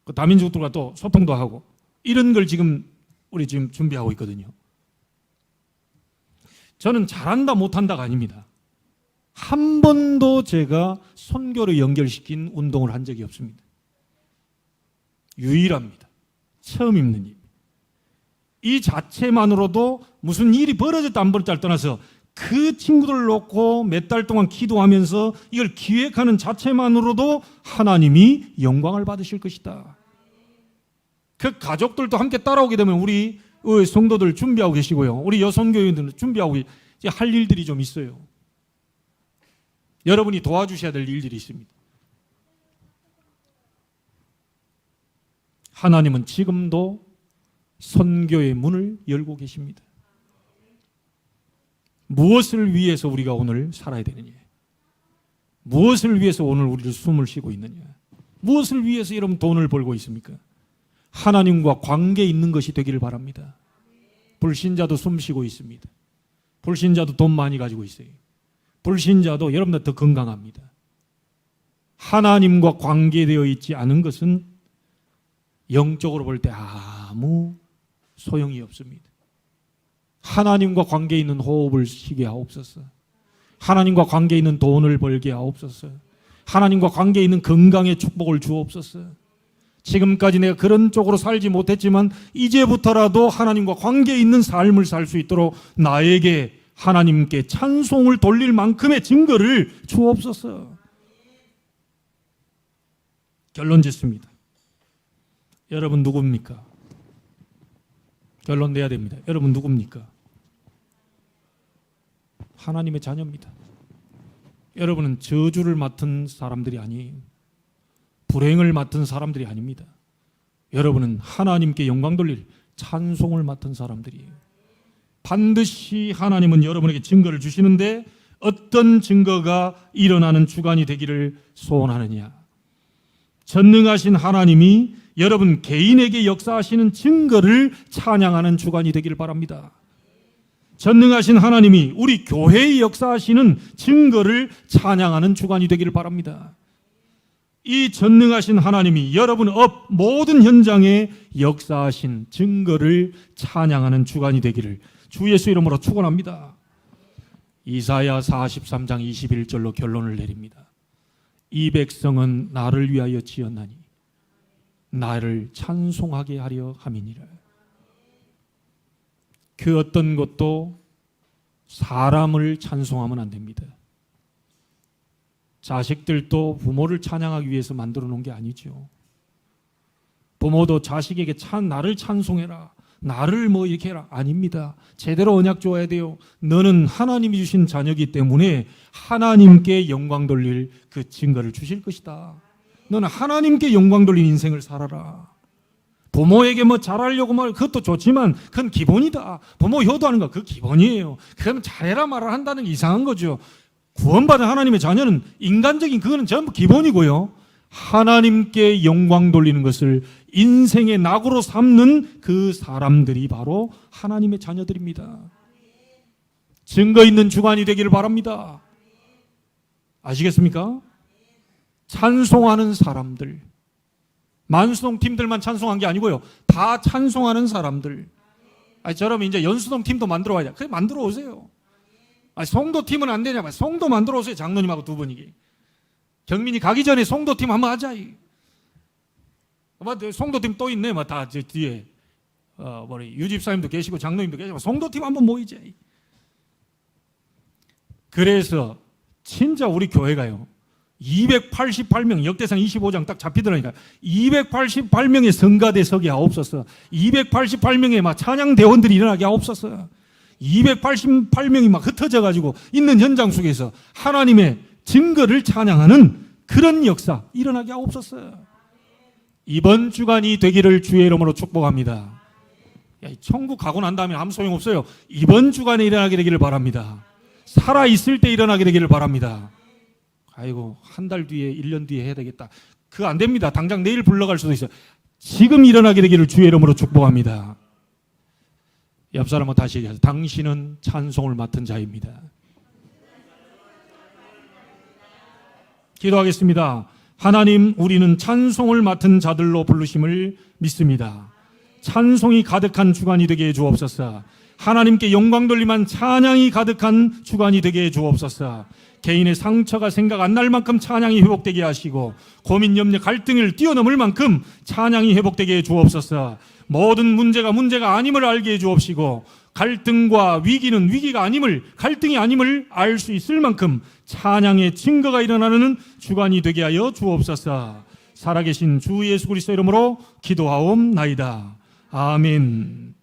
그 다민족들과 또 소통도 하고 이런 걸 지금 우리 지금 준비하고 있거든요. 저는 잘한다 못한다가 아닙니다. 한 번도 제가 선교를 연결시킨 운동을 한 적이 없습니다. 유일합니다. 처음 입는 일. 이 자체만으로도 무슨 일이 벌어졌다 안 벌어졌다를 떠나서 그 친구들을 놓고 몇 달 동안 기도하면서 이걸 기획하는 자체만으로도 하나님이 영광을 받으실 것이다. 그 가족들도 함께 따라오게 되면 우리 성도들 준비하고 계시고요. 우리 여선교회들은 준비하고 이제 할 일들이 좀 있어요. 여러분이 도와주셔야 될 일들이 있습니다. 하나님은 지금도 선교의 문을 열고 계십니다. 무엇을 위해서 우리가 오늘 살아야 되느냐? 무엇을 위해서 오늘 우리를 숨을 쉬고 있느냐? 무엇을 위해서 여러분 돈을 벌고 있습니까? 하나님과 관계 있는 것이 되기를 바랍니다. 불신자도 숨 쉬고 있습니다. 불신자도 돈 많이 가지고 있어요. 불신자도 여러분들 더 건강합니다. 하나님과 관계되어 있지 않은 것은 영적으로 볼 때 아무 소용이 없습니다. 하나님과 관계 있는 호흡을 쉬게 하옵소서. 하나님과 관계 있는 돈을 벌게 하옵소서. 하나님과 관계 있는 건강의 축복을 주옵소서. 지금까지 내가 그런 쪽으로 살지 못했지만 이제부터라도 하나님과 관계 있는 삶을 살 수 있도록 나에게 하나님께 찬송을 돌릴 만큼의 증거를 주옵소서. 결론 짓습니다. 여러분 누굽니까? 결론 내야 됩니다. 여러분 누굽니까? 하나님의 자녀입니다. 여러분은 저주를 맡은 사람들이 아니에요. 불행을 맡은 사람들이 아닙니다. 여러분은 하나님께 영광 돌릴 찬송을 맡은 사람들이에요. 반드시 하나님은 여러분에게 증거를 주시는데 어떤 증거가 일어나는 주간이 되기를 소원하느냐? 전능하신 하나님이 여러분 개인에게 역사하시는 증거를 찬양하는 주간이 되기를 바랍니다. 전능하신 하나님이 우리 교회에 역사하시는 증거를 찬양하는 주간이 되기를 바랍니다. 이 전능하신 하나님이 여러분 모든 현장에 역사하신 증거를 찬양하는 주간이 되기를 주 예수 이름으로 축원합니다. 이사야 43장 21절로 결론을 내립니다. 이 백성은 나를 위하여 지었나니 나를 찬송하게 하려 함이니라. 그 어떤 것도 사람을 찬송하면 안 됩니다. 자식들도 부모를 찬양하기 위해서 만들어 놓은 게 아니죠. 부모도 자식에게 나를 찬송해라, 나를 뭐 이렇게 해라, 아닙니다. 제대로 언약 줘야 돼요. 너는 하나님이 주신 자녀이기 때문에 하나님께 영광 돌릴 그 증거를 주실 것이다. 너는 하나님께 영광 돌린 인생을 살아라. 부모에게 뭐 잘하려고 말 그것도 좋지만 그건 기본이다. 부모 효도하는 거 그 기본이에요. 그러면 잘해라 말아 한다는 게 이상한 거죠. 구원받은 하나님의 자녀는 인간적인 그거는 전부 기본이고요. 하나님께 영광 돌리는 것을 인생의 낙으로 삼는 그 사람들이 바로 하나님의 자녀들입니다. 증거 있는 주관이 되기를 바랍니다. 아시겠습니까? 찬송하는 사람들, 만수동 팀들만 찬송한 게 아니고요, 다 찬송하는 사람들. 저러면 이제 연수동 팀도 만들어 와야 돼. 그래 만들어 오세요. 송도 팀은 안 되냐? 송도 만들어 오세요. 장로님하고 두 분이. 경민이 가기 전에 송도 팀 한번 하자. 송도 팀 또 있네. 다 뒤에 유집사님도 계시고 장로님도 계시고 송도 팀 한번 모이자. 그래서 진짜 우리 교회가요, 288명, 역대상 25장 딱 잡히더라니까. 288명의 성가대 서기 하옵소서. 288명의 막 찬양대원들이 일어나게 하옵소서. 288명이 막 흩어져 가지고 있는 현장 속에서 하나님의 증거를 찬양하는 그런 역사 일어나게 하옵소서. 이번 주간이 되기를 주의 이름으로 축복합니다. 천국 가고 난 다음에 아무 소용없어요. 이번 주간에 일어나게 되기를 바랍니다. 살아있을 때 일어나게 되기를 바랍니다. 아이고, 한 달 뒤에 1년 뒤에 해야 되겠다. 그거 안 됩니다. 당장 내일 불러갈 수도 있어요. 지금 일어나게 되기를 주의 이름으로 축복합니다. 옆 사람은 다시 얘기하세요. 당신은 찬송을 맡은 자입니다. 기도하겠습니다. 하나님, 우리는 찬송을 맡은 자들로 부르심을 믿습니다. 찬송이 가득한 주간이 되게 해 주옵소서. 하나님께 영광 돌림한 찬양이 가득한 주간이 되게 해 주옵소서. 개인의 상처가 생각 안 날 만큼 찬양이 회복되게 하시고, 고민, 염려, 갈등을 뛰어넘을 만큼 찬양이 회복되게 해 주옵소서. 모든 문제가 아님을 알게 해 주옵시고, 갈등과 위기는 위기가 아님을, 갈등이 아님을 알 수 있을 만큼 찬양의 증거가 일어나는 주간이 되게 하여 주옵소서. 살아계신 주 예수 그리스도 이름으로 기도하옵나이다. 아멘.